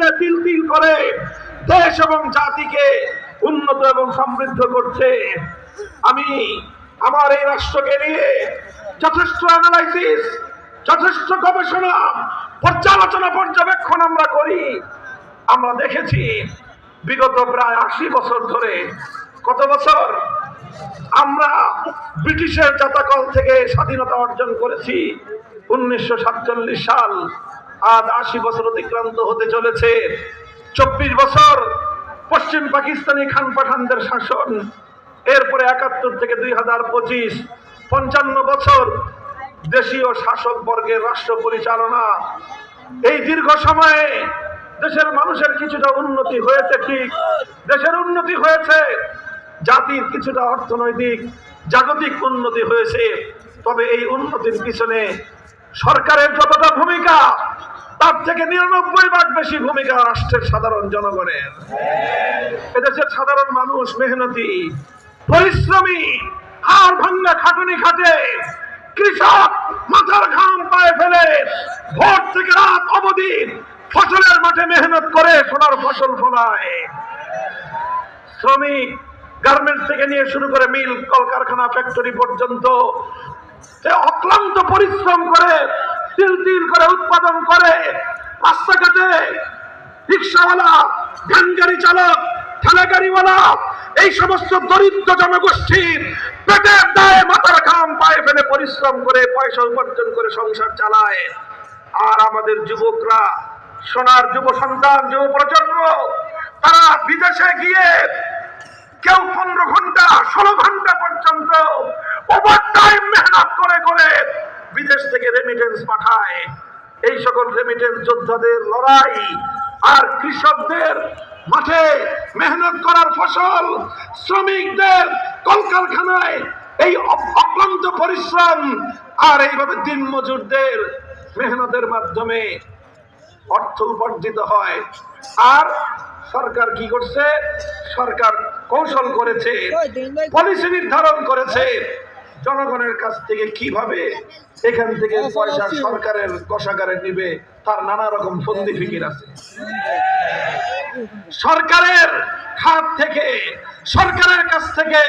ফেলে তিল তিল করে দেশ এবং জাতিকে উন্নত এবং সমৃদ্ধ করছে। আমি আমার এই রাষ্ট্রকে নিয়ে যথেষ্ট অ্যানালাইসিস, যথেষ্ট গবেষণা, পর্যালোচনা, পর্যবেক্ষণ আমরা করি। আমরা দেখেছি বিগত প্রায় ৮০ বছর ধরে, কত বছর আমরা ব্রিটিশের জাতাকল থেকে স্বাধীনতা অর্জন করেছি, 1947 সাল। আজ ৮০ বছর অতিক্রান্ত হতে চলেছে। ২৪ বছর পশ্চিম পাকিস্তানি খান পাঠানদের শাসন, এরপরে ৭১ থেকে ২০২৫, ৫৫ বছর দেশীয় শাসক বর্গের রাষ্ট্র পরিচালনা। এই দীর্ঘ সময়ে দেশের মানুষের কিছুটা উন্নতি হয়েছে, ঠিক, দেশের উন্নতি হয়েছে, জাতির কিছুটা অর্থনৈতিক জাগতিক উন্নতি হয়েছে। তবে এই উন্নতির পিছনে সরকারের যতটা ভূমিকা, তার থেকে ৯৯ ভাগ বেশি ভূমিকা রাষ্ট্রের সাধারণ জনগণের। এদেশের সাধারণ মানুষ মেহনতি, পরিশ্রমী, হাড় ভাঙা খাটুনি খাটে। কৃষক মাথার ঘাম পায়ে ফেলে ভোর থেকে রাত অবধি ফসলের মাঠে মেহনত করে সোনার ফসল ফলায়। শ্রমিক গার্মেন্টস থেকে নিয়ে শুরু করে মিল, কলকারখানা, ফ্যাক্টরি পর্যন্ত অক্লান্ত পরিশ্রম করে তিল তিল করে উৎপাদন করে। রাস্তাঘাটে রিক্সাওয়ালা, ভ্যান গাড়ি চালক, ঠেলা গাড়িওয়ালা, এই সমস্ত দরিদ্র জনগোষ্ঠীর পেটের দায়ে মাথার ঘাম পায়ে ফেলে পরিশ্রম করে পয়সা উপার্জন করে সংসার চালায়। আর আমাদের যুবকরা, সোনার যুব সন্তান, যুব প্রজন্ম, তারা বিদেশে গিয়ে কেউ ১৫ ঘন্টা ১৬ ঘন্টা পর্যন্ত ওভারটাইম মেহনত করে করে বিদেশ থেকে রেমিটেন্স পাঠায়। এই সকল রেমিটেন্স যোদ্ধাদের লড়াই আর কৃষকদের মাঠে মেহনত করার ফসল, শ্রমিকদের কলকারখানায় এই অক্লান্ত পরিশ্রম, আর এইভাবে দিন মজুরদের মেহনতের মাধ্যমে অর্থ উপার্জিত হয়। আর সরকার কি করছে? সরকার কৌশল করেছে, পলিসি নির্ধারণ করেছে জনগণের কাছ থেকে কিভাবে এখান থেকে পয়সা সরকারের কোষাগারে নিবে, তার নানা রকম ফন্দি ফিকির আছে। সরকারের খাত থেকে, সরকারের কাছ থেকে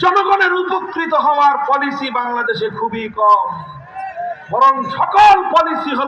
জনগণের উপকৃত হওয়ার পলিসি বাংলাদেশে খুবই কম, বরং সকল পলিসি